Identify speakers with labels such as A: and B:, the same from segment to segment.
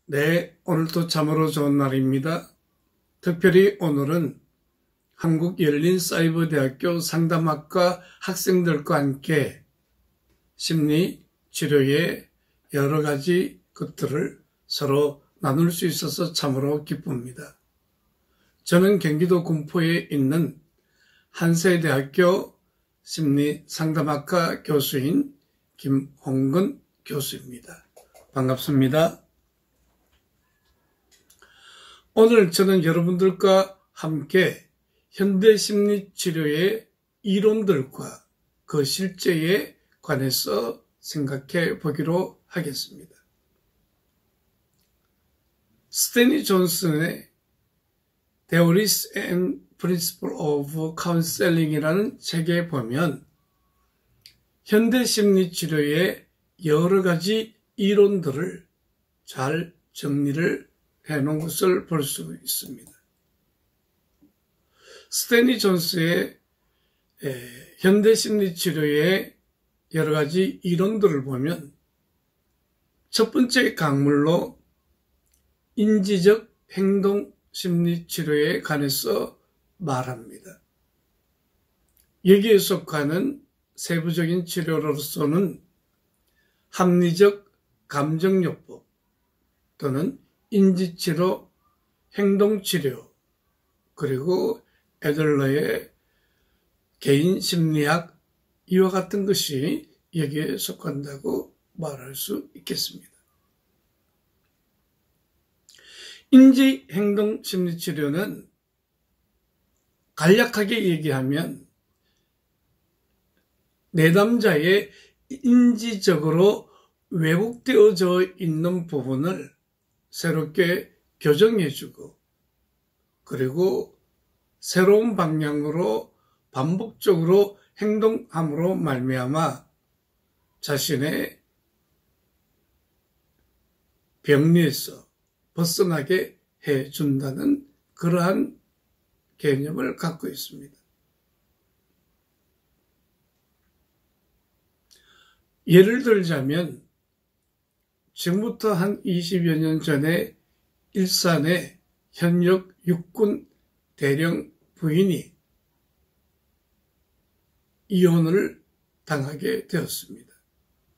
A: 네, 오늘도 참으로 좋은 날입니다. 특별히 오늘은 한국열린사이버대학교 상담학과 학생들과 함께 심리치료의 여러 가지 것들을 서로 나눌 수 있어서 참으로 기쁩니다. 저는 경기도 군포에 있는 한세대학교 심리상담학과 교수인 김홍근 교수입니다. 반갑습니다. 오늘 저는 여러분들과 함께 현대심리치료의 이론들과 그 실제에 관해서 생각해 보기로 하겠습니다. 스탠리 존슨의 Theories and Principles of Counseling이라는 책에 보면 현대심리치료의 여러 가지 이론들을 잘 정리를 해놓은 것을 볼 수 있습니다. 스탠리 존스의 현대심리치료의 여러 가지 이론들을 보면 첫 번째 강물로 인지적 행동심리치료에 관해서 말합니다. 여기에 속하는 세부적인 치료로서는 합리적 감정요법 또는 인지치료, 행동치료, 그리고 애들러의 개인심리학 이와 같은 것이 여기에 속한다고 말할 수 있겠습니다. 인지행동심리치료는 간략하게 얘기하면 내담자의 인지적으로 왜곡되어져 있는 부분을 새롭게 교정해주고 그리고 새로운 방향으로 반복적으로 행동함으로 말미암아 자신의 병리에서 벗어나게 해준다는 그러한 개념을 갖고 있습니다. 예를 들자면 지금부터 한 20여 년 전에 일산의 현역 육군 대령 부인이 이혼을 당하게 되었습니다.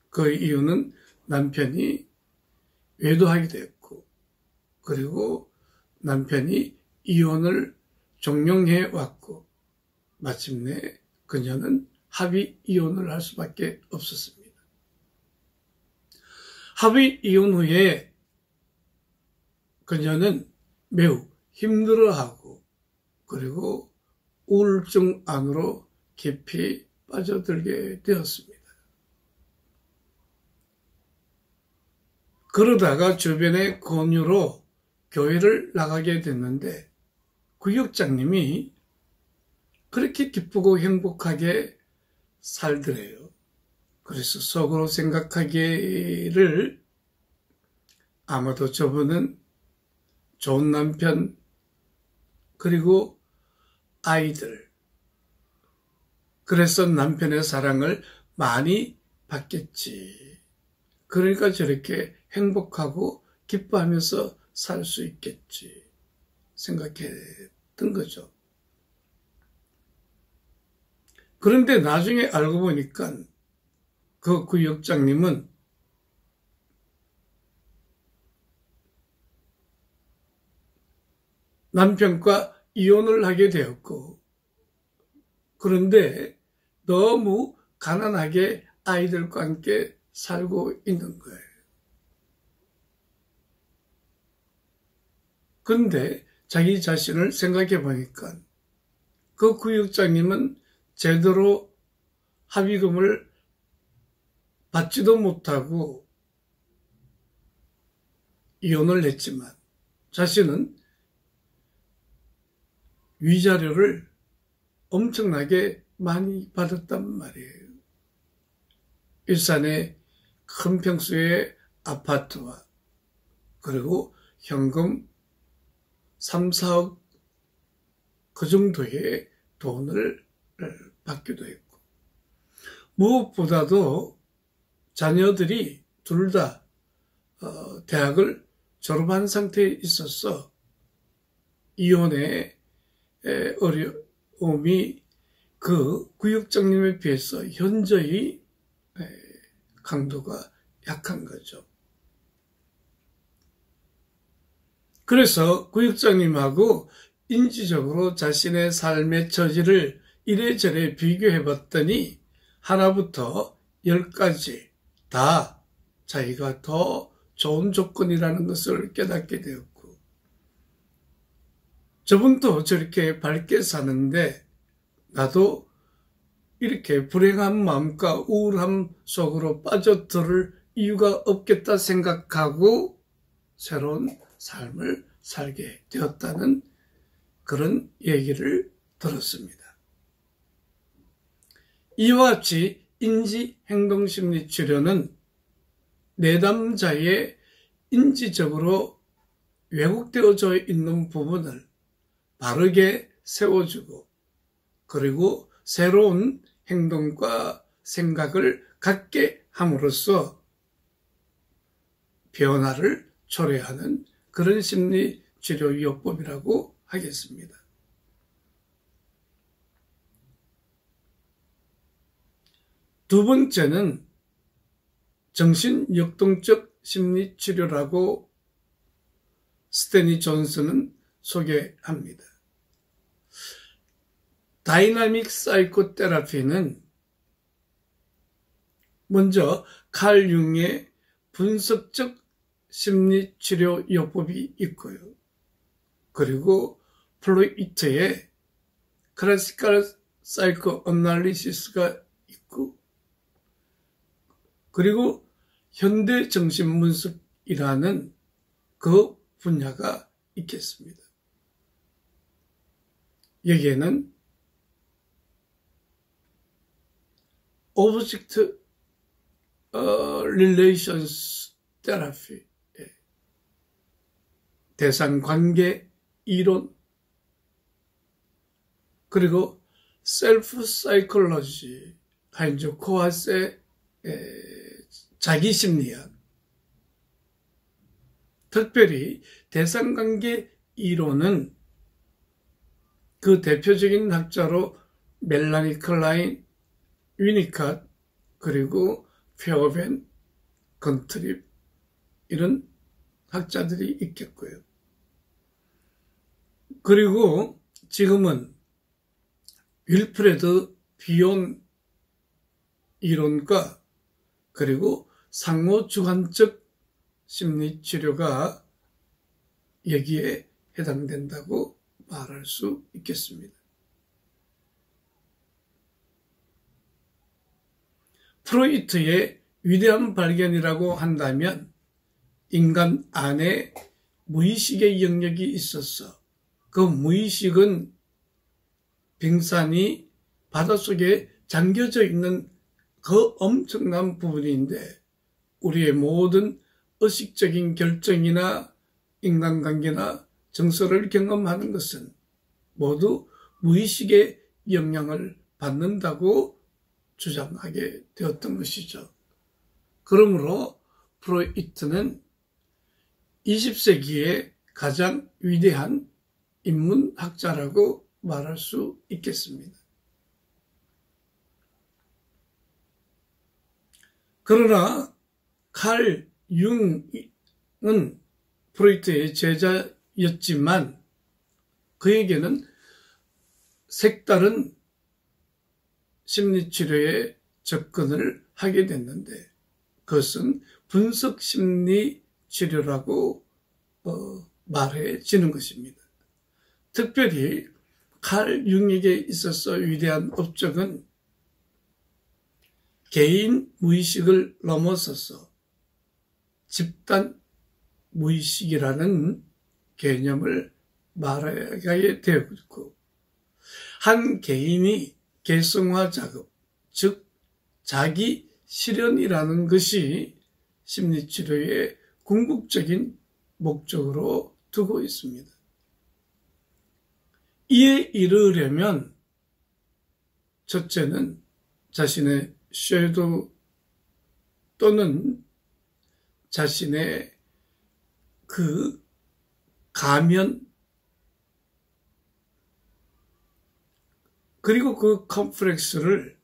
A: 그 이유는 남편이 외도하게 되었고 그리고 남편이 이혼을 종용해 왔고 마침내 그녀는 합의 이혼을 할 수밖에 없었습니다. 합의 이혼 후에 그녀는 매우 힘들어하고 그리고 우울증 안으로 깊이 빠져들게 되었습니다. 그러다가 주변의 권유로 교회를 나가게 됐는데 구역장님이 그렇게 기쁘고 행복하게 살더래요. 그래서 속으로 생각하기를 아마도 저분은 좋은 남편 그리고 아이들 그래서 남편의 사랑을 많이 받겠지. 그러니까 저렇게 행복하고 기뻐하면서 살 수 있겠지 생각했던 거죠. 그런데 나중에 알고 보니까 그 구역장님은 남편과 이혼을 하게 되었고 그런데 너무 가난하게 아이들과 함께 살고 있는 거예요. 그런데 자기 자신을 생각해 보니까 그 구역장님은 제대로 합의금을 받지도 못하고 이혼을 했지만 자신은 위자료를 엄청나게 많이 받았단 말이에요. 일산의 큰 평수의 아파트와 그리고 현금 3, 4억 그 정도의 돈을 받기도 했고 무엇보다도 자녀들이 둘 다 대학을 졸업한 상태에 있어서 이혼의 어려움이 그 구역장님에 비해서 현저히 강도가 약한 거죠. 그래서 구역장님하고 인지적으로 자신의 삶의 처지를 이래저래 비교해 봤더니 하나부터 10까지 다 자기가 더 좋은 조건이라는 것을 깨닫게 되었고, 저분도 저렇게 밝게 사는데 나도 이렇게 불행한 마음과 우울함 속으로 빠져들 이유가 없겠다 생각하고 새로운 삶을 살게 되었다는 그런 얘기를 들었습니다. 이와 같이 인지행동심리치료는 내담자의 인지적으로 왜곡되어져 있는 부분을 바르게 세워주고, 그리고 새로운 행동과 생각을 갖게 함으로써 변화를 초래하는 그런 심리치료요법이라고 하겠습니다. 두 번째는 정신역동적 심리치료라고 스탠리 존슨은 소개합니다. 다이나믹 사이코테라피는 먼저 칼 융의 분석적 심리치료 요법이 있고요. 그리고 플로이트의 클래시컬 사이코 어널리시스가 있고, 그리고 현대 정신분석이라는 그 분야가 있겠습니다. 여기에는 오브젝트 릴레이션스 테라피, 대상관계 이론, 그리고 셀프 사이콜로지, 하인즈 코아스의 자기심리학, 특별히 대상관계 이론은 그 대표적인 학자로 멜라니 클라인, 위니캇, 그리고 페어벤, 건트립, 이런 학자들이 있겠고요. 그리고 지금은 윌프레드 비온 이론과 그리고 상호주관적 심리치료가 여기에 해당된다고 말할 수 있겠습니다. 프로이트의 위대한 발견이라고 한다면 인간 안에 무의식의 영역이 있어서 그 무의식은 빙산이 바닷속에 잠겨져 있는 그 엄청난 부분인데, 우리의 모든 의식적인 결정이나 인간관계나 정서를 경험하는 것은 모두 무의식의 영향을 받는다고 주장하게 되었던 것이죠. 그러므로 프로이트는 20세기의 가장 위대한 인문학자라고 말할 수 있겠습니다. 그러나 칼 융은 프로이트의 제자였지만 그에게는 색다른 심리치료에 접근을 하게 됐는데, 그것은 분석심리치료라고 말해지는 것입니다. 특별히 칼 융에게 있어서 위대한 업적은 개인 무의식을 넘어서서 집단 무의식이라는 개념을 말하게 되었고, 한 개인이 개성화 작업, 즉 자기 실현이라는 것이 심리치료의 궁극적인 목적으로 두고 있습니다. 이에 이르려면 첫째는 자신의 섀도우 또는 자신의 그 가면, 그리고 그 컴플렉스를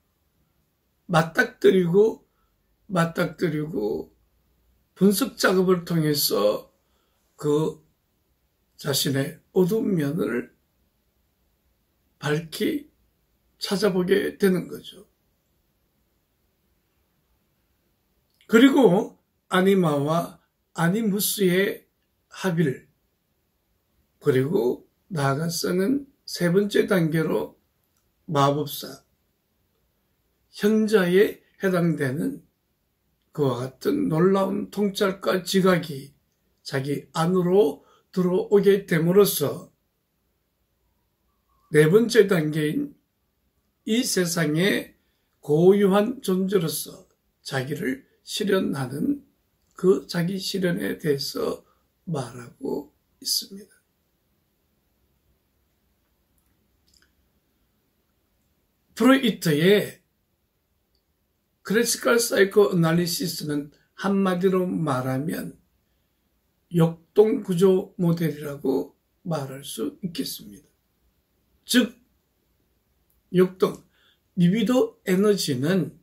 A: 맞닥뜨리고 분석 작업을 통해서 그 자신의 어두운 면을 밝히 찾아보게 되는 거죠. 그리고 아니마와 아니무스의 합일, 그리고 나아가서는 세 번째 단계로 마법사, 현자에 해당되는 그와 같은 놀라운 통찰과 지각이 자기 안으로 들어오게 됨으로써 네 번째 단계인 이 세상의 고유한 존재로서 자기를 실현하는 그 자기 실현에 대해서 말하고 있습니다. 프로이트의 클래시컬 사이코 애널리시스는 한마디로 말하면 역동구조 모델이라고 말할 수 있겠습니다. 즉, 역동, 리비도 에너지는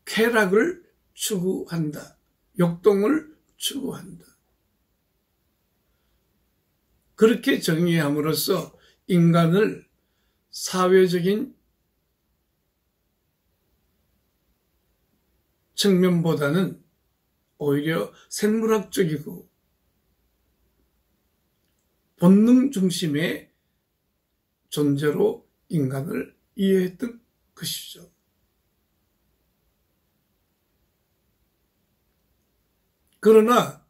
A: 쾌락을 추구한다. 역동을 추구한다. 그렇게 정의함으로써 인간을 사회적인 측면보다는 오히려 생물학적이고 본능 중심의 존재로 인간을 이해했던 것이죠. 그러나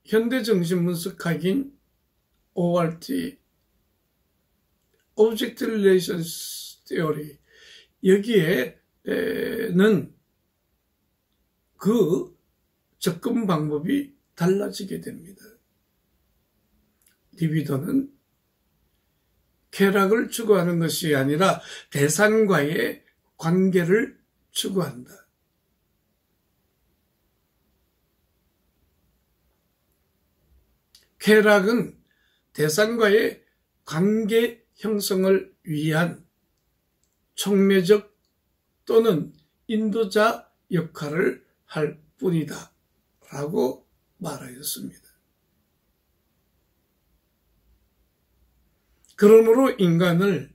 A: 현대 정신분석학인 ORT, Object Relations Theory, 여기에는 그 접근 방법이 달라지게 됩니다. 리비도는 쾌락을 추구하는 것이 아니라 대상과의 관계를 추구한다. 쾌락은 대상과의 관계 형성을 위한 촉매적 또는 인도자 역할을 할 뿐이다 라고 말하였습니다. 그러므로 인간을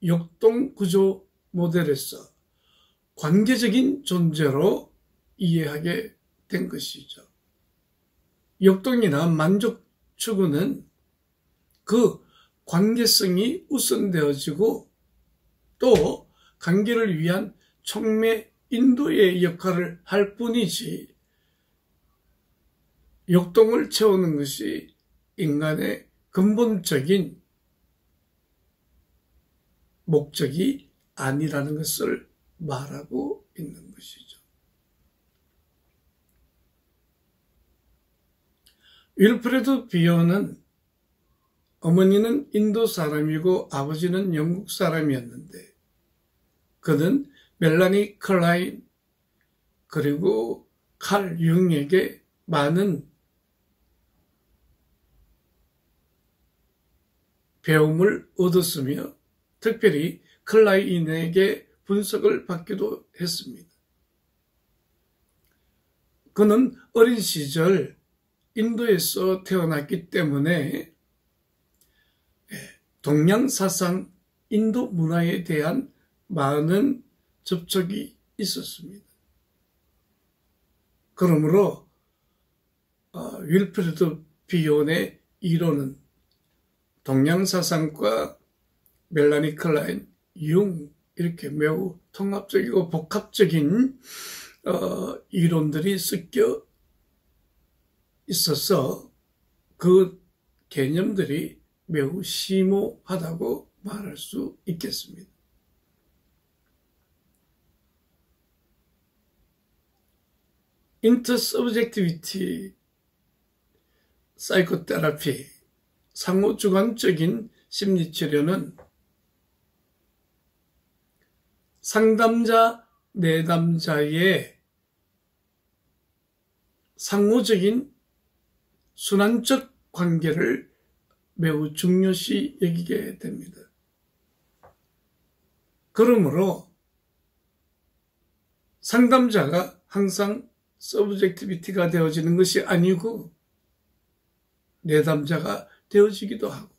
A: 역동구조 모델에서 관계적인 존재로 이해하게 된 것이죠. 역동이나 만족 추구는 그 관계성이 우선되어지고 또 관계를 위한 촉매 인도의 역할을 할 뿐이지 역동을 채우는 것이 인간의 근본적인 목적이 아니라는 것을 말하고 있는 것이죠. 윌프레드 비오는 어머니는 인도 사람이고 아버지는 영국 사람이었는데 그는 멜라니 클라인 그리고 칼 융에게 많은 배움을 얻었으며 특별히 클라인에게 분석을 받기도 했습니다. 그는 어린 시절 인도에서 태어났기 때문에 동양 사상, 인도 문화에 대한 많은 접촉이 있었습니다. 그러므로 윌프레드 비온의 이론은 동양 사상과 멜라니 클라인, 융 이렇게 매우 통합적이고 복합적인 이론들이 섞여 있어서 그 개념들이 매우 심오하다고 말할 수 있겠습니다. 인터서브젝티비티 사이코테라피, 상호주관적인 심리치료는 상담자, 내담자의 상호적인 순환적 관계를 매우 중요시 여기게 됩니다. 그러므로 상담자가 항상 서브젝티비티가 되어지는 것이 아니고 내담자가 되어지기도 하고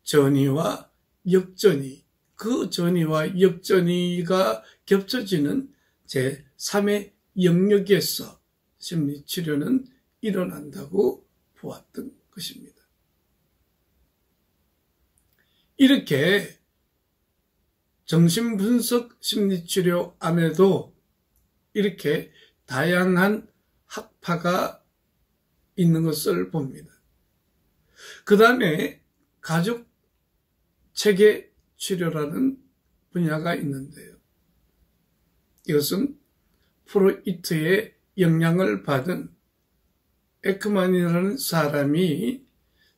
A: 전이와 역전이, 그 전이와 역전이가 겹쳐지는 제3의 영역에서 심리치료는 일어난다고 보았던 것입니다. 이렇게 정신분석 심리치료 안에도 이렇게 다양한 학파가 있는 것을 봅니다. 그 다음에 가족체계 치료라는 분야가 있는데요. 이것은 프로이트의 영향을 받은 에크만이라는 사람이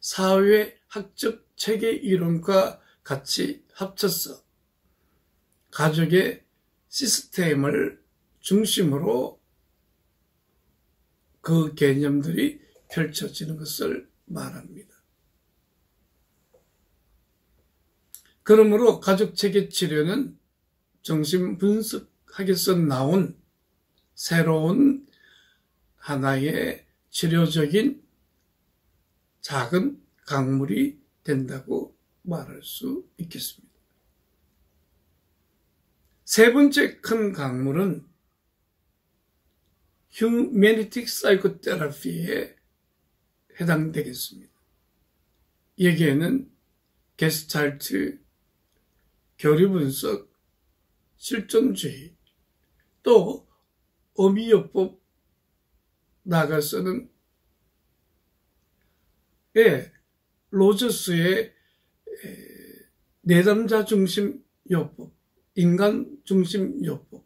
A: 사회학적 체계 이론과 같이 합쳐서 가족의 시스템을 중심으로 그 개념들이 펼쳐지는 것을 말합니다. 그러므로 가족체계 치료는 정신분석학에서 나온 새로운 하나의 치료적인 작은 강물이 된다고 말할 수 있겠습니다. 세 번째 큰 강물은 휴메니틱 사이코테라피에 해당되겠습니다. 여기에는 게스탈트, 교류분석, 실존주의, 또 어미요법 나아가서는 로저스의 내담자 중심 요법, 인간 중심 요법,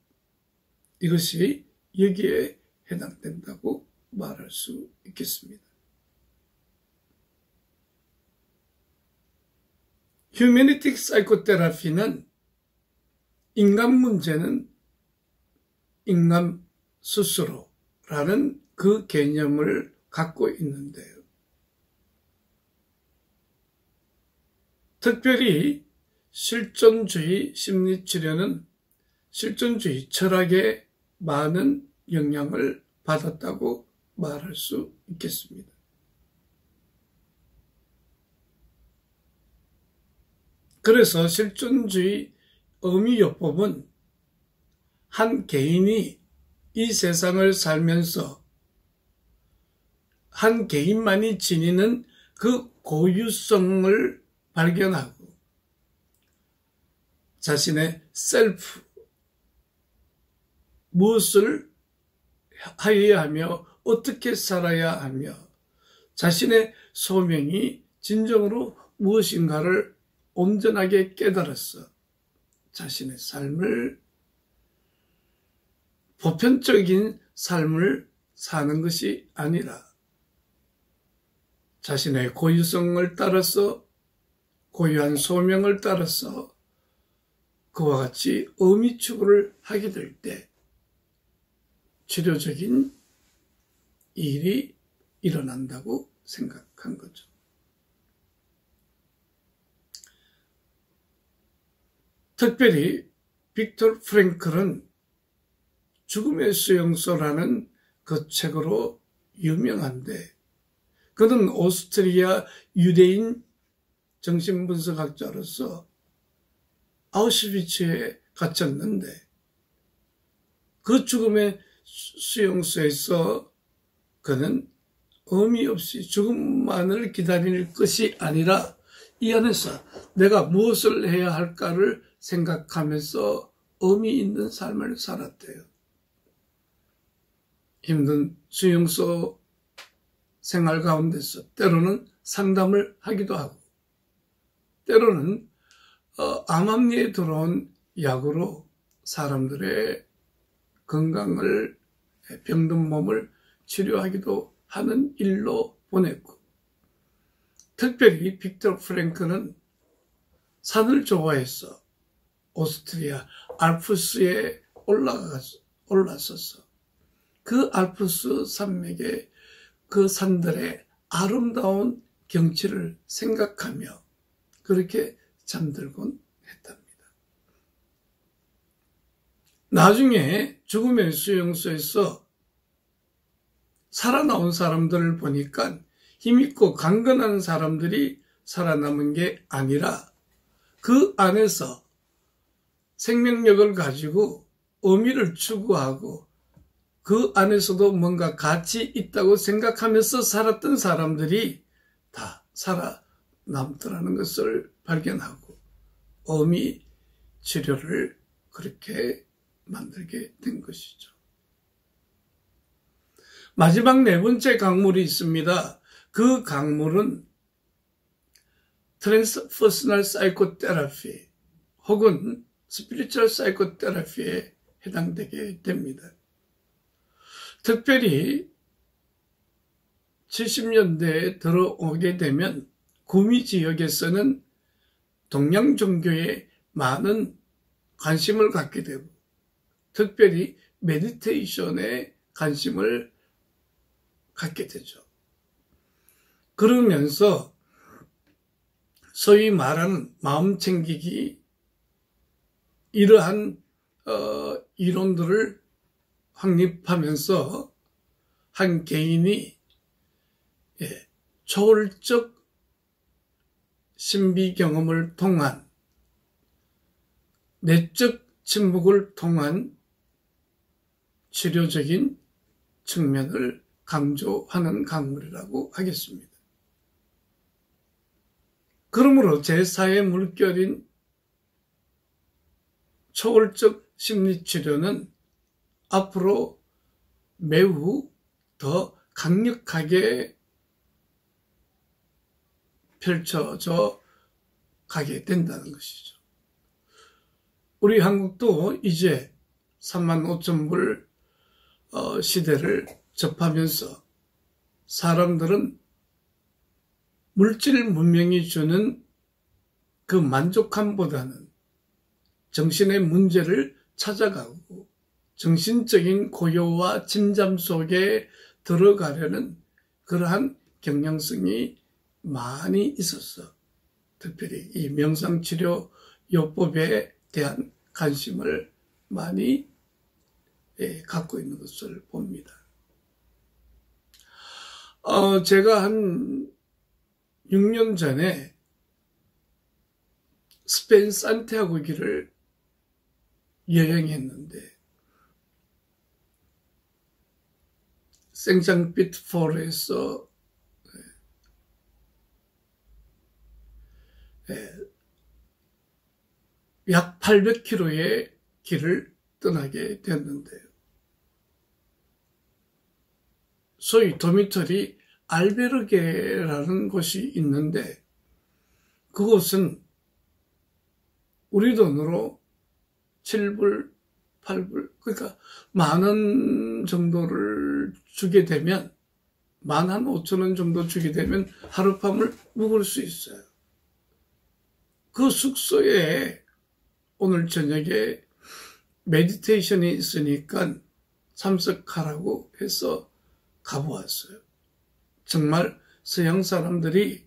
A: 이것이 여기에 해당된다고 말할 수 있겠습니다. 휴메니틱 사이코테라피는 인간 문제는 인간 스스로라는 그 개념을 갖고 있는데요. 특별히 실존주의 심리치료는 실존주의 철학에 많은 영향을 받았다고 말할 수 있겠습니다. 그래서 실존주의 어미요법은 한 개인이 이 세상을 살면서 한 개인만이 지니는 그 고유성을 발견하고 자신의 셀프, 무엇을 하여야 하며 어떻게 살아야 하며 자신의 소명이 진정으로 무엇인가를 온전하게 깨달아서 자신의 삶을 보편적인 삶을 사는 것이 아니라 자신의 고유성을 따라서 고유한 소명을 따라서 그와 같이 의미 추구를 하게 될 때 치료적인 일이 일어난다고 생각한 거죠. 특별히 빅터 프랭클은 죽음의 수용소라는 그 책으로 유명한데 그는 오스트리아 유대인 정신분석학자로서 아우슈비츠에 갇혔는데 그 죽음의 수용소에서 그는 의미 없이 죽음만을 기다릴 것이 아니라 이 안에서 내가 무엇을 해야 할까를 생각하면서 의미 있는 삶을 살았대요. 힘든 수용소 생활 가운데서 때로는 상담을 하기도 하고 때로는 암암리에 들어온 약으로 사람들의 건강을 병든 몸을 치료하기도 하는 일로 보냈고 특별히 빅터 프랭크는 산을 좋아해서 오스트리아 알프스에 올라서서 그 알프스 산맥의 그 산들의 아름다운 경치를 생각하며 그렇게 잠들곤 했답니다. 나중에 죽음의 수용소에서 살아나온 사람들을 보니까 힘있고 강건한 사람들이 살아남은 게 아니라 그 안에서 생명력을 가지고 의미를 추구하고 그 안에서도 뭔가 가치 있다고 생각하면서 살았던 사람들이 다 살아남더라는 것을 발견하고 의미 치료를 그렇게 만들게 된 것이죠. 마지막 네 번째 강물이 있습니다. 그 강물은 트랜스퍼스널 사이코테라피 혹은 스피리추얼 사이코테라피에 해당되게 됩니다. 특별히 70년대에 들어오게 되면 구미 지역에서는 동양 종교에 많은 관심을 갖게 되고 특별히 메디테이션에 관심을 갖게 되죠. 그러면서 소위 말하는 마음 챙기기 이러한 이론들을 확립하면서 한 개인이 초월적 신비 경험을 통한 내적 침묵을 통한 치료적인 측면을 강조하는 강물이라고 하겠습니다. 그러므로 제4의 물결인 초월적 심리치료는 앞으로 매우 더 강력하게 펼쳐져 가게 된다는 것이죠. 우리 한국도 이제 35,000불 시대를 접하면서 사람들은 물질 문명이 주는 그 만족감보다는 정신의 문제를 찾아가고 정신적인 고요와 침잠 속에 들어가려는 그러한 경향성이 많이 있었어. 특별히 이 명상치료 요법에 대한 관심을 많이 갖고 있는 것을 봅니다. 제가 한 6년 전에 스페인 산티아고길을 여행했는데 생장피트포르에서 약 800km의 길을 떠나게 됐는데요. 소위 도미토리 알베르게라는 곳이 있는데 그곳은 우리 돈으로 7불, 8불 그러니까 10,000원 정도를 주게 되면 15,000원 정도 주게 되면 하룻밤을 묵을 수 있어요. 그 숙소에 오늘 저녁에 메디테이션이 있으니까 참석하라고 해서 가보았어요. 정말 서양 사람들이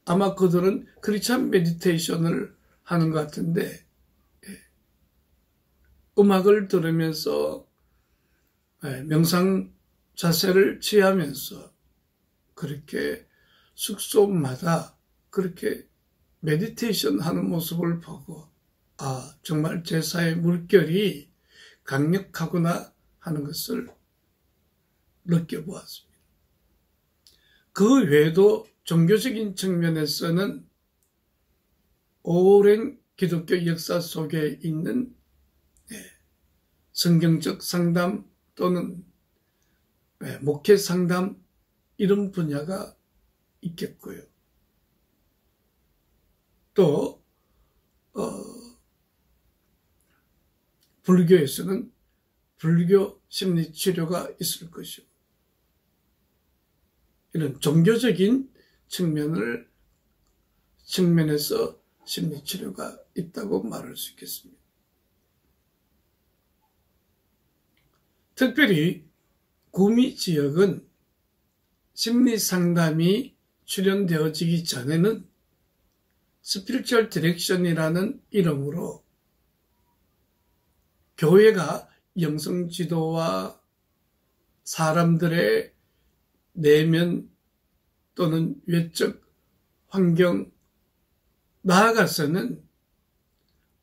A: 아마 그들은 크리스찬 메디테이션을 하는 것 같은데 음악을 들으면서 명상 자세를 취하면서 그렇게 숙소마다 그렇게 메디테이션 하는 모습을 보고 정말 제4의 물결이 강력하구나 하는 것을 느껴보았습니다. 그 외에도 종교적인 측면에서는 오랜 기독교 역사 속에 있는 성경적 상담 또는 목회 상담 이런 분야가 있겠고요. 또 불교에서는 불교 심리치료가 있을 것이고 이런 종교적인 측면에서 심리치료가 있다고 말할 수 있겠습니다. 특별히 구미 지역은 심리상담이 출연되어지기 전에는 스피리추얼 디렉션이라는 이름으로 교회가 영성 지도와 사람들의 내면 또는 외적 환경, 나아가서는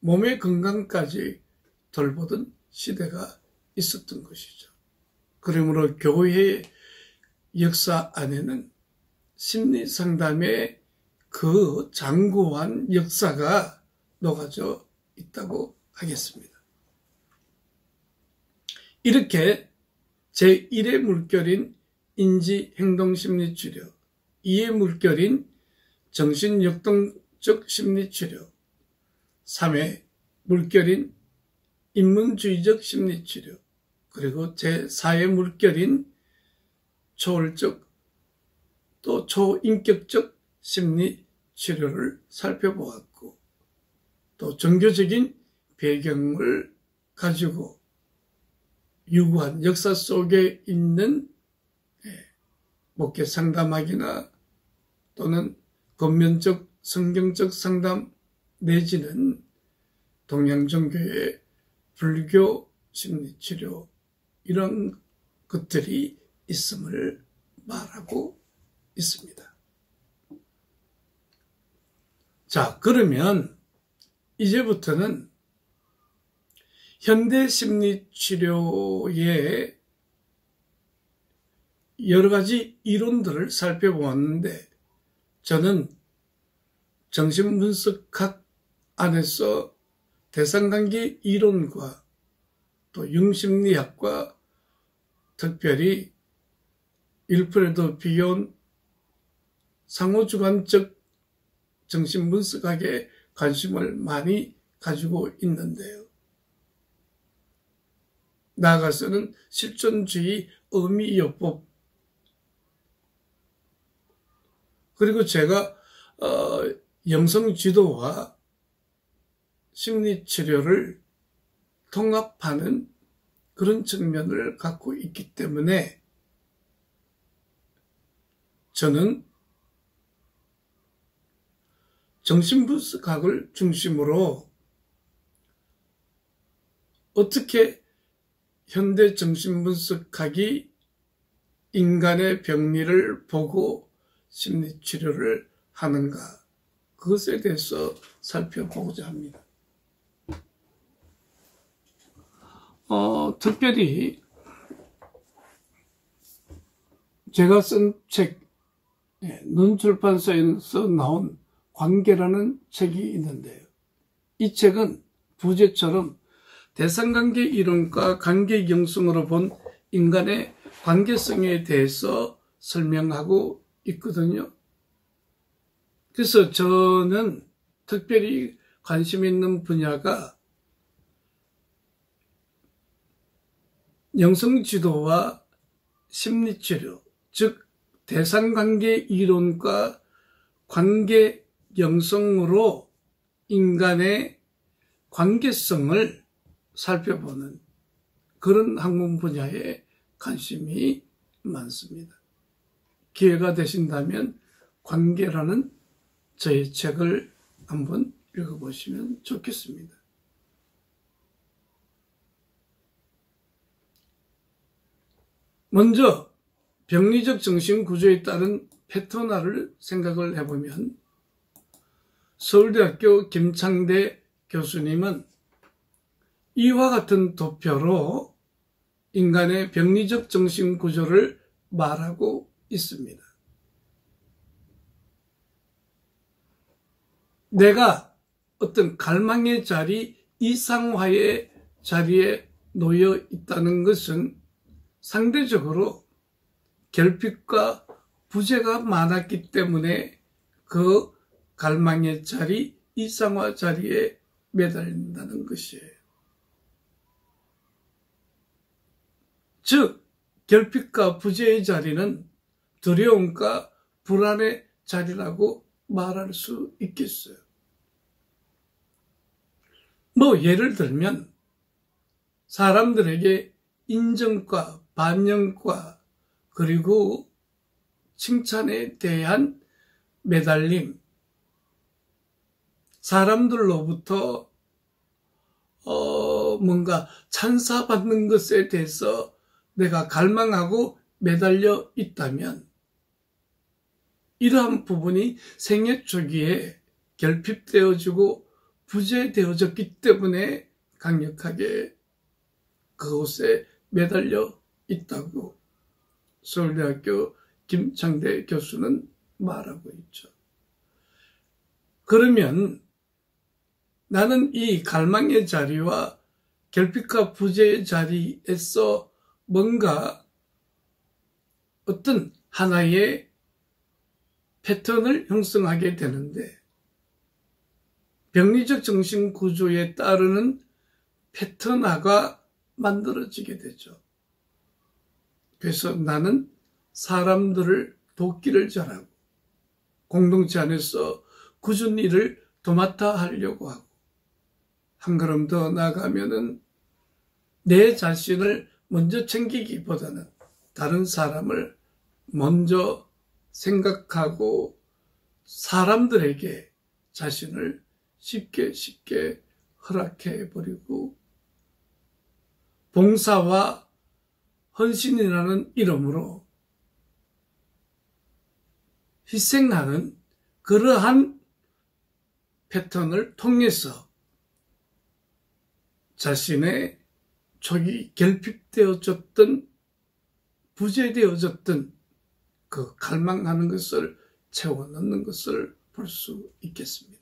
A: 몸의 건강까지 돌보던 시대가 있었던 것이죠. 그러므로 교회의 역사 안에는 심리상담의 그 장구한 역사가 녹아져 있다고 하겠습니다. 이렇게 제1의 물결인 인지행동심리치료, 2의 물결인 정신역동적 심리치료, 3의 물결인 인문주의적 심리치료, 그리고 제4의 물결인 초월적 또 초인격적 심리치료를 살펴보았고, 또 종교적인 배경을 가지고 유구한 역사 속에 있는 목회 상담학이나 또는 근면적 성경적 상담 내지는 동양종교의 불교 심리치료, 이런 것들이 있음을 말하고 있습니다. 자, 그러면 이제부터는 현대 심리치료의 여러 가지 이론들을 살펴보았는데, 저는 정신분석학 안에서 대상관계 이론과 또 융심리학과 특별히 윌프레드 비욘 상호주관적 정신분석학에 관심을 많이 가지고 있는데요. 나아가서는 실존주의 의미요법, 그리고 제가 영성지도와 심리치료를 통합하는 그런 측면을 갖고 있기 때문에 저는 정신분석학을 중심으로 어떻게 현대 정신분석학이 인간의 병리를 보고 심리치료를 하는가, 그것에 대해서 살펴보고자 합니다. 특별히 제가 쓴 책, 눈출판사에서 나온 관계라는 책이 있는데요. 이 책은 부제처럼 대상관계 이론과 관계경성으로 본 인간의 관계성에 대해서 설명하고 있거든요. 그래서 저는 특별히 관심 있는 분야가 영성지도와 심리치료, 즉 대상관계 이론과 관계영성으로 인간의 관계성을 살펴보는 그런 학문 분야에 관심이 많습니다. 기회가 되신다면 관계라는 저의 책을 한번 읽어보시면 좋겠습니다. 먼저 병리적 정신구조에 따른 패턴화를 생각을 해보면, 서울대학교 김창대 교수님은 이와 같은 도표로 인간의 병리적 정신구조를 말하고 있습니다. 내가 어떤 갈망의 자리, 이상화의 자리에 놓여 있다는 것은 상대적으로 결핍과 부재가 많았기 때문에 그 갈망의 자리, 이상화 자리에 매달린다는 것이에요. 즉, 결핍과 부재의 자리는 두려움과 불안의 자리라고 말할 수 있겠어요. 예를 들면 사람들에게 인정과 반영과 그리고 칭찬에 대한 매달림, 사람들로부터 뭔가 찬사받는 것에 대해서 내가 갈망하고 매달려 있다면 이러한 부분이 생애 초기에 결핍되어지고 부재되어졌기 때문에 강력하게 그곳에 매달려 있다고 서울대학교 김창대 교수는 말하고 있죠. 그러면 나는 이 갈망의 자리와 결핍과 부재의 자리에서 뭔가 어떤 하나의 패턴을 형성하게 되는데 병리적 정신 구조에 따르는 패턴화가 만들어지게 되죠. 그래서 나는 사람들을 돕기를 잘하고 공동체 안에서 굳은 일을 도맡아 하려고 하고 한 걸음 더 나아가면은 내 자신을 먼저 챙기기보다는 다른 사람을 먼저 생각하고 사람들에게 자신을 쉽게 허락해버리고 봉사와 헌신이라는 이름으로 희생하는 그러한 패턴을 통해서 자신의 초기 결핍되어졌던 부재되어졌던 그 갈망하는 것을 채워넣는 것을 볼 수 있겠습니다.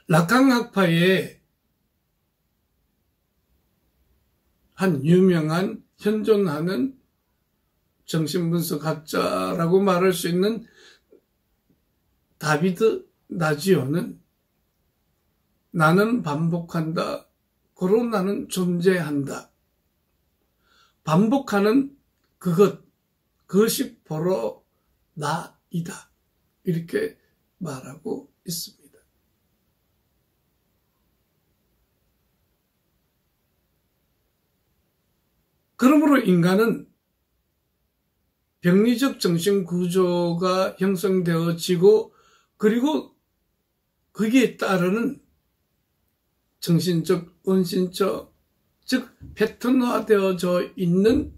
A: 라칸학파의 한 유명한 현존하는 정신분석학자라고 말할 수 있는 다비드 나지오는 나는 반복한다. 고로 나는 존재한다. 반복하는 그것이 바로 나이다. 이렇게 말하고 있습니다. 그러므로 인간은 병리적 정신 구조가 형성되어지고 그리고 거기에 따르는 정신적, 원신적, 즉 패턴화되어져 있는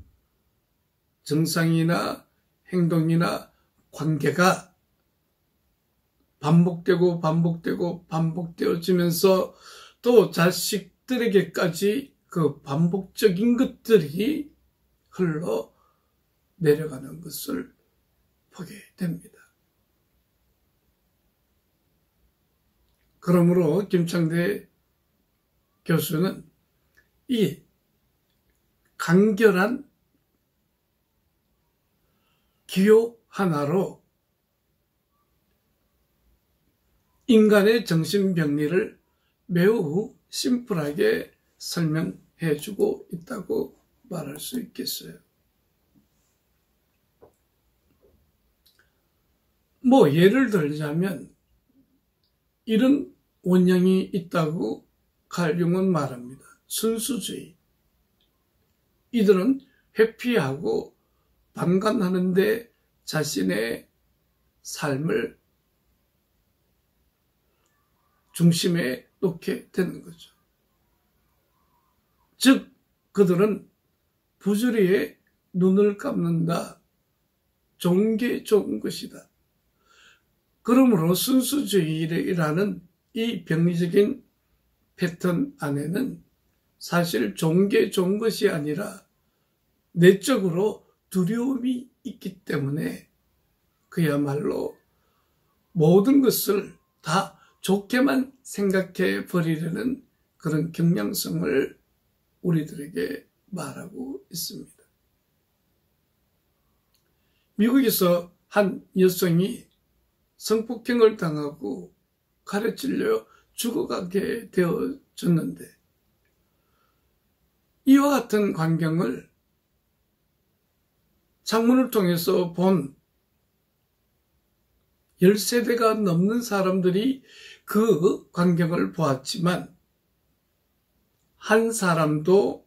A: 정상이나 행동이나 관계가 반복되어지면서 또 자식들에게까지 그 반복적인 것들이 흘러 내려가는 것을 보게 됩니다. 그러므로 김창대 교수는 이 간결한 기호 하나로 인간의 정신병리를 매우 심플하게 설명해주고 있다고 말할 수 있겠어요. 예를 들자면 이런 원형이 있다고 칼 융은 말합니다. 순수주의. 이들은 회피하고 방관하는데 자신의 삶을 중심에 놓게 되는 거죠. 즉 그들은 부조리에 눈을 감는다. 좋은 게 좋은 것이다. 그러므로 순수주의라는 이 병리적인 패턴 안에는 사실 좋은 게 좋은 것이 아니라 내적으로 두려움이 있기 때문에 그야말로 모든 것을 다 좋게만 생각해 버리려는 그런 경향성을 우리들에게 말하고 있습니다. 미국에서 한 여성이 성폭행을 당하고 칼에 찔려 죽어가게 되어졌는데 이와 같은 광경을 창문을 통해서 본 10세대가 넘는 사람들이 그 광경을 보았지만 한 사람도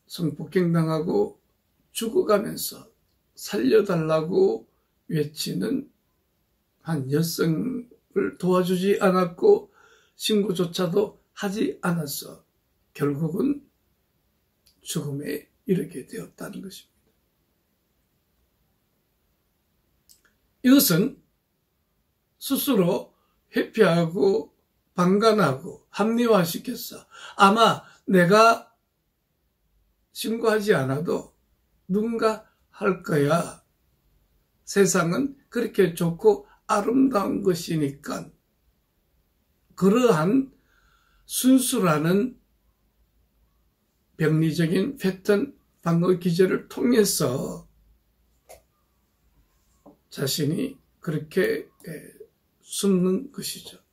A: 성폭행당하고 죽어가면서 살려달라고 외치는 한 여성을 도와주지 않았고 신고조차도 하지 않았어 결국은 죽음에 이르게 되었다는 것입니다. 이것은 스스로 회피하고 방관하고 합리화시켰어. 아마 내가 신고하지 않아도 누군가 할 거야. 세상은 그렇게 좋고 아름다운 것이니까. 그러한 순수라는 병리적인 패턴 방어 기제를 통해서 자신이 그렇게 숨는 것이죠.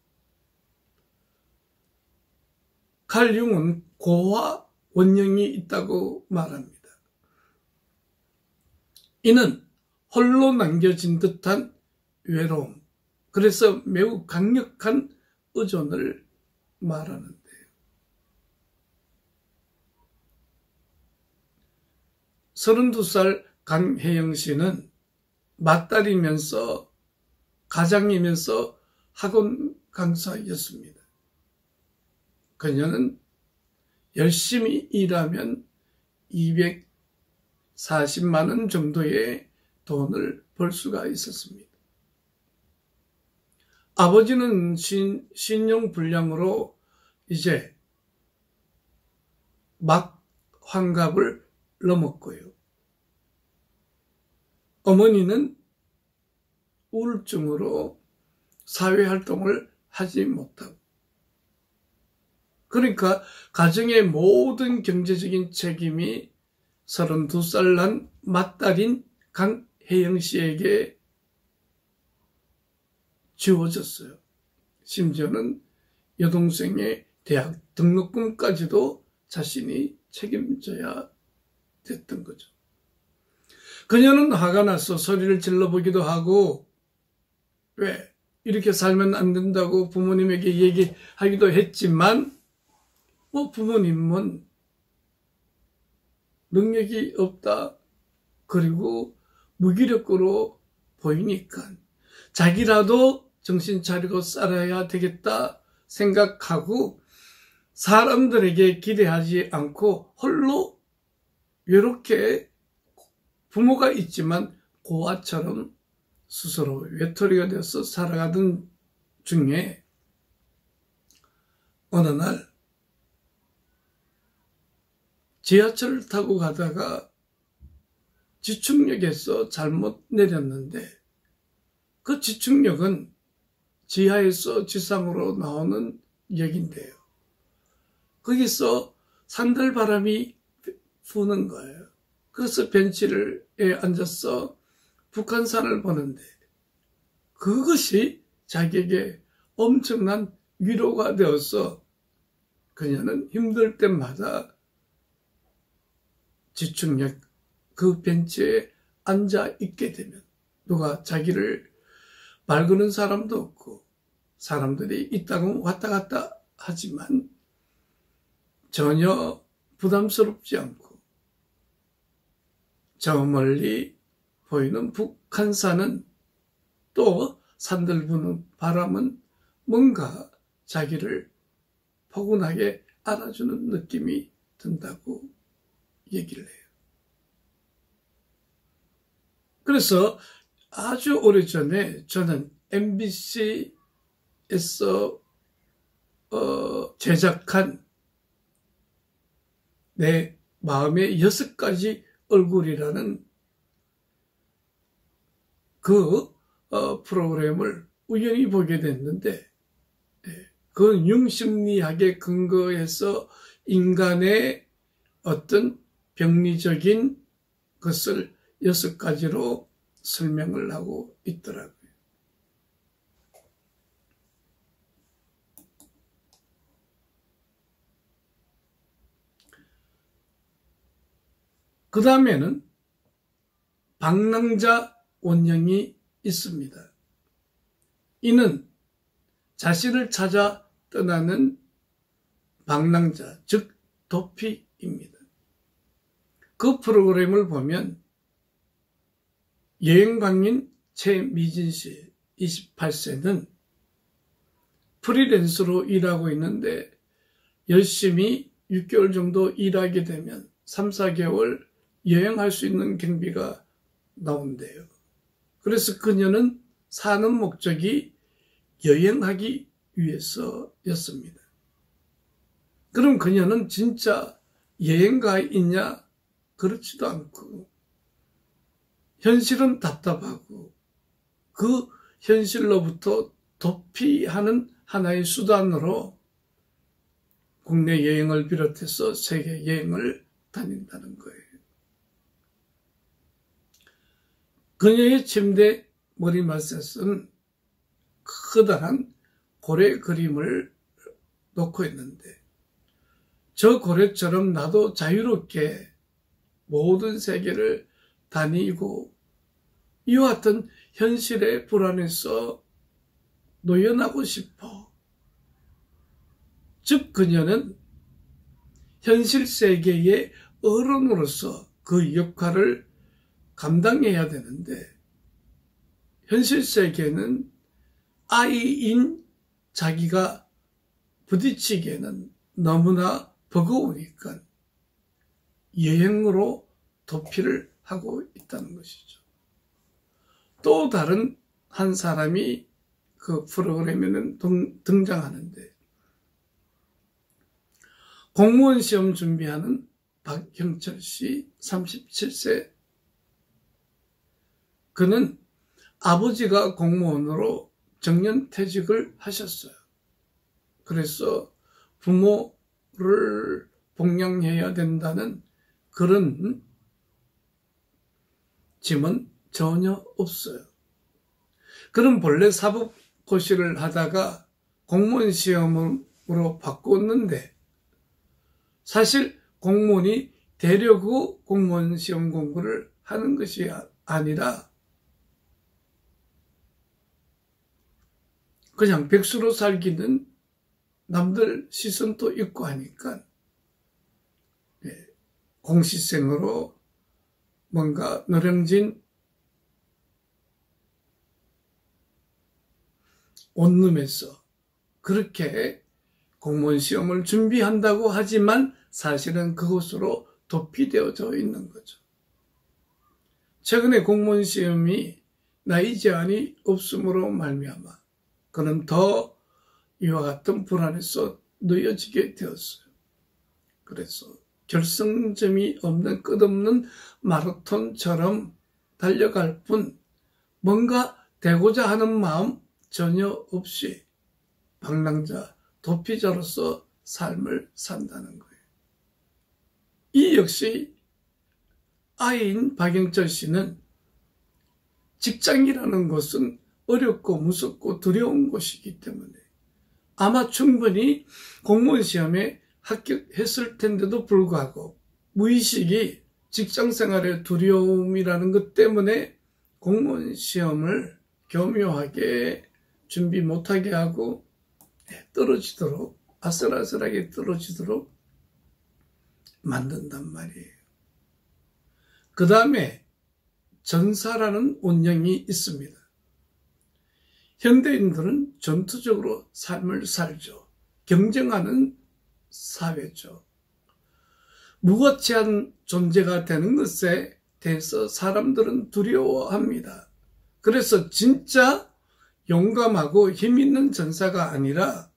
A: 칼 융은 고와 원령이 있다고 말합니다. 이는 홀로 남겨진 듯한 외로움, 그래서 매우 강력한 의존을 말하는데요. 서른두 살 강혜영 씨는 맞딸이면서 가장이면서 학원 강사였습니다. 그녀는 열심히 일하면 240만 원 정도의 돈을 벌 수가 있었습니다. 아버지는 신용불량으로 이제 막 환갑을 넘었고요. 어머니는 우울증으로 사회활동을 하지 못하고, 그러니까 가정의 모든 경제적인 책임이 32살 난 맏딸인 강혜영 씨에게 지워졌어요. 심지어는 여동생의 대학 등록금까지도 자신이 책임져야 됐던 거죠. 그녀는 화가 나서 소리를 질러보기도 하고, 왜 이렇게 살면 안 된다고 부모님에게 얘기하기도 했지만, 부모님은 능력이 없다, 그리고 무기력으로 보이니까 자기라도 정신 차리고 살아야 되겠다 생각하고 사람들에게 기대하지 않고 홀로 외롭게 부모가 있지만 고아처럼 스스로 외톨이가 되어서 살아가던 중에 어느 날 지하철을 타고 가다가 지축역에서 잘못 내렸는데, 그 지축역은 지하에서 지상으로 나오는 역인데요. 거기서 산들바람이 부는 거예요. 그래서 벤치에 앉아서 북한산을 보는데 그것이 자기에게 엄청난 위로가 되어서 그녀는 힘들 때마다 지축역 그 벤치에 앉아 있게 되면 누가 자기를 말 거는 사람도 없고 사람들이 있다고 왔다 갔다 하지만 전혀 부담스럽지 않고 저 멀리 보이는 북한산은 또 산들 부는 바람은 뭔가 자기를 포근하게 안아주는 느낌이 든다고 얘기를 해요. 그래서 아주 오래전에 저는 MBC에서 제작한 내 마음의 6가지 얼굴이라는 그 프로그램을 우연히 보게 됐는데, 그 융심리학에 근거해서 인간의 어떤 병리적인 것을 6가지로 설명을 하고 있더라고요. 그 다음에는 방랑자 원령이 있습니다. 이는 자신을 찾아 떠나는 방랑자, 즉 도피입니다. 그 프로그램을 보면 여행광인 최미진 씨 28세는 프리랜서로 일하고 있는데 열심히 6개월 정도 일하게 되면 3, 4개월 여행할 수 있는 경비가 나온대요. 그래서 그녀는 사는 목적이 여행하기 위해서였습니다. 그럼 그녀는 진짜 여행가이냐? 그렇지도 않고 현실은 답답하고 그 현실로부터 도피하는 하나의 수단으로 국내 여행을 비롯해서 세계 여행을 다닌다는 거예요. 그녀의 침대 머리맡에서는 커다란 고래 그림을 놓고 있는데 저 고래처럼 나도 자유롭게 모든 세계를 다니고 이와 같은 현실의 불안에서 놓여나고 싶어. 즉 그녀는 현실 세계의 어른으로서 그 역할을 감당해야 되는데 현실 세계는 아이인 자기가 부딪히기에는 너무나 버거우니까 여행으로 도피를 하고 있다는 것이죠. 또 다른 한 사람이 그 프로그램에는 등장하는데 공무원 시험 준비하는 박형철 씨 37세. 그는 아버지가 공무원으로 정년퇴직을 하셨어요. 그래서 부모를 복양해야 된다는 그런 짐은 전혀 없어요. 그는 본래 사법고시를 하다가 공무원 시험으로 바꿨는데 사실 공무원이 되려고 공무원 시험 공부를 하는 것이 아니라 그냥 백수로 살기는 남들 시선도 있고 하니까 공시생으로 뭔가 노령진 원룸에서 그렇게 공무원 시험을 준비한다고 하지만 사실은 그것으로 도피되어져 있는 거죠. 최근에 공무원 시험이 나이 제한이 없음으로 말미암아 그는 더 이와 같은 불안에서 놓여지게 되었어요. 그래서 결승점이 없는 끝없는 마라톤처럼 달려갈 뿐 뭔가 되고자 하는 마음 전혀 없이 방랑자, 도피자로서 삶을 산다는 거예요. 이 역시 아이인 박영철 씨는 직장이라는 것은 어렵고 무섭고 두려운 곳이기 때문에 아마 충분히 공무원 시험에 합격했을 텐데도 불구하고 무의식이 직장생활의 두려움이라는 것 때문에 공무원 시험을 교묘하게 준비 못하게 하고 떨어지도록 아슬아슬하게 떨어지도록 만든단 말이에요. 그 다음에 전사라는 운명이 있습니다. 현대인들은 전투적으로 삶을 살죠. 경쟁하는 사회죠. 무가치한 존재가 되는 것에 대해서 사람들은 두려워합니다. 그래서 진짜 용감하고 힘 있는 전사가 아니라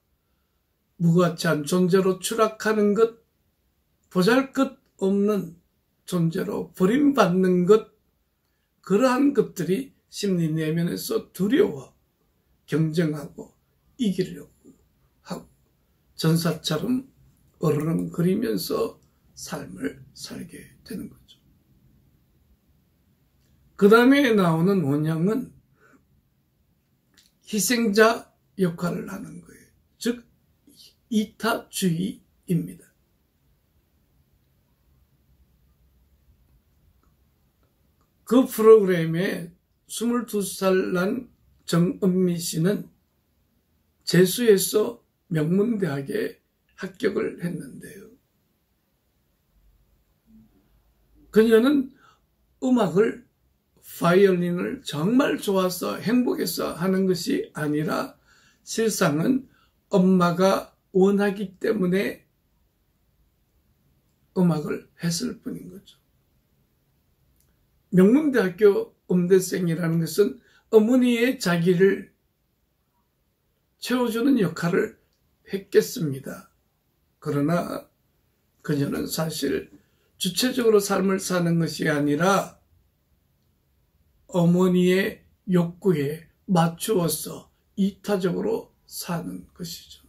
A: 무가치한 존재로 추락하는 것, 보잘것없는 존재로 버림받는 것, 그러한 것들이 심리 내면에서 두려워 경쟁하고 이기려고 하고 전사처럼 어르렁거리면서 삶을 살게 되는 거죠. 그 다음에 나오는 원형은 희생자 역할을 하는 거예요. 즉 이타주의입니다. 그 프로그램에 22살 난 정은미 씨는 재수해서 명문대학에 합격을 했는데요. 그녀는 음악을, 바이올린을 정말 좋아서 행복해서 하는 것이 아니라 실상은 엄마가 원하기 때문에 음악을 했을 뿐인 거죠. 명문대학교 음대생이라는 것은 어머니의 자기를 채워주는 역할을 했겠습니다. 그러나 그녀는 사실 주체적으로 삶을 사는 것이 아니라 어머니의 욕구에 맞추어서 이타적으로 사는 것이죠.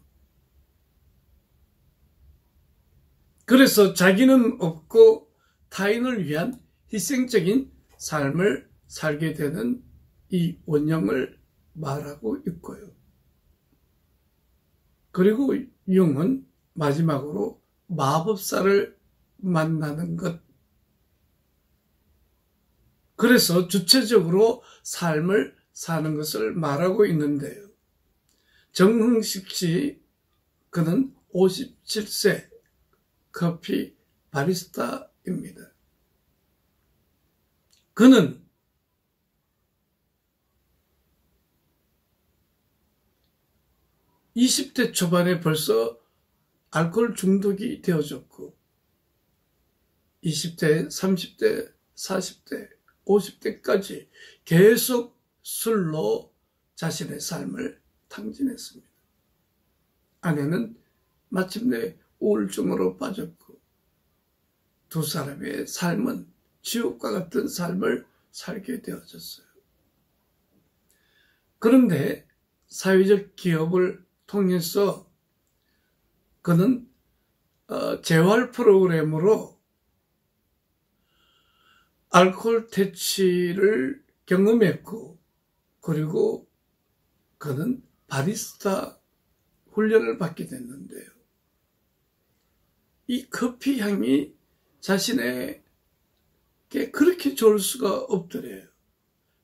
A: 그래서 자기는 없고 타인을 위한 희생적인 삶을 살게 되는 이 원형을 말하고 있고요. 그리고 융은 마지막으로 마법사를 만나는 것. 그래서 주체적으로 삶을 사는 것을 말하고 있는데요. 정흥식 씨, 그는 57세 커피 바리스타입니다. 그는 (20대) 초반에 벌써 알코올 중독이 되어졌고 20대, 30대, 40대, 50대까지 계속 술로 자신의 삶을 탕진했습니다. 아내는 마침내 우울증으로 빠졌고 두 사람의 삶은 지옥과 같은 삶을 살게 되어졌어요. 그런데 사회적 기업을 통해서 그는 재활 프로그램으로 알코올 퇴치를 경험했고 그리고 그는 바리스타 훈련을 받게 됐는데요. 이 커피 향이 자신에게 그렇게 좋을 수가 없더래요.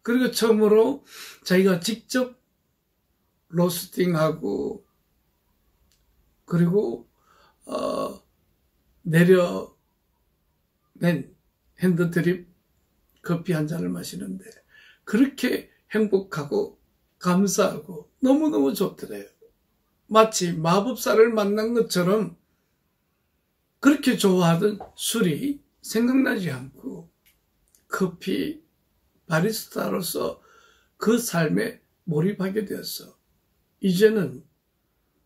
A: 그리고 처음으로 자기가 직접 로스팅하고 그리고 내려낸 핸드드립 커피 한 잔을 마시는데 그렇게 행복하고 감사하고 너무너무 좋더래요. 마치 마법사를 만난 것처럼 그렇게 좋아하던 술이 생각나지 않고 커피 바리스타로서 그 삶에 몰입하게 되었어. 이제는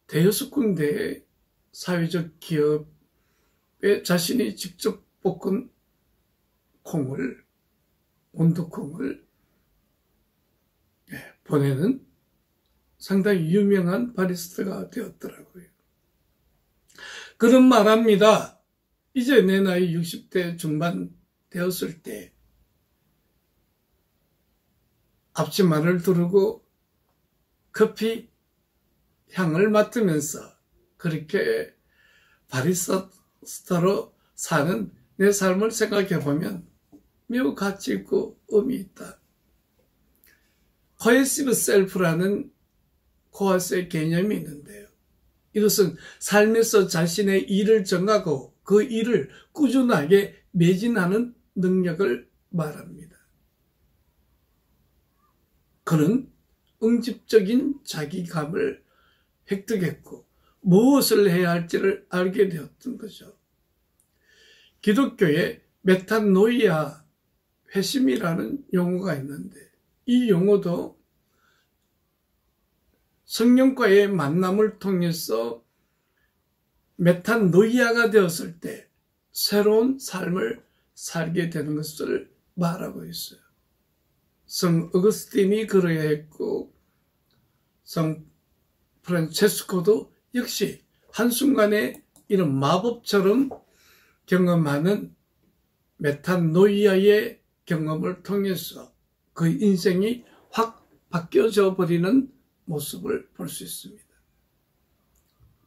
A: 대여섯 군데의 사회적 기업에 자신이 직접 볶은 콩을, 온두콩을 보내는 상당히 유명한 바리스타가 되었더라고요. 그런 말합니다. 이제 내 나이 60대 중반 되었을 때 앞치마를 두르고 커피 향을 맡으면서 그렇게 바리스타로 사는 내 삶을 생각해 보면 매우 가치 있고 의미 있다. 코헤시브 셀프라는 코아스의 개념이 있는데요. 이것은 삶에서 자신의 일을 정하고 그 일을 꾸준하게 매진하는 능력을 말합니다. 그는 응집적인 자기감을 획득했고 무엇을 해야 할지를 알게 되었던 거죠. 기독교에 메타노이아, 회심이라는 용어가 있는데 이 용어도 성령과의 만남을 통해서 메타노이아가 되었을 때 새로운 삶을 살게 되는 것을 말하고 있어요. 성 어거스틴이 그러야 했고 성 프란체스코도 역시 한순간에 이런 마법처럼 경험하는 메타노이아의 경험을 통해서 그 인생이 확 바뀌어져 버리는 모습을 볼 수 있습니다.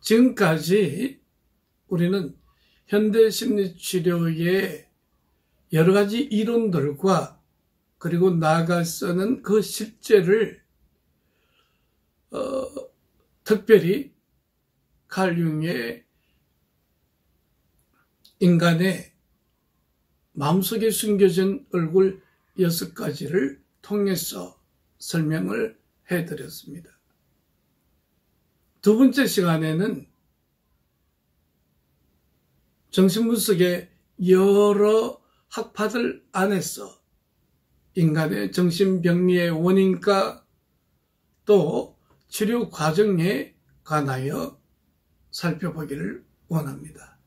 A: 지금까지 우리는 현대심리치료의 여러 가지 이론들과 그리고 나아가서는 그 실제를 특별히 칼 융의 인간의 마음속에 숨겨진 얼굴 6가지를 통해서 설명을 해드렸습니다. 두 번째 시간에는 정신분석의 여러 학파들 안에서 인간의 정신병리의 원인과 또 치료 과정에 관하여 살펴보기를 원합니다.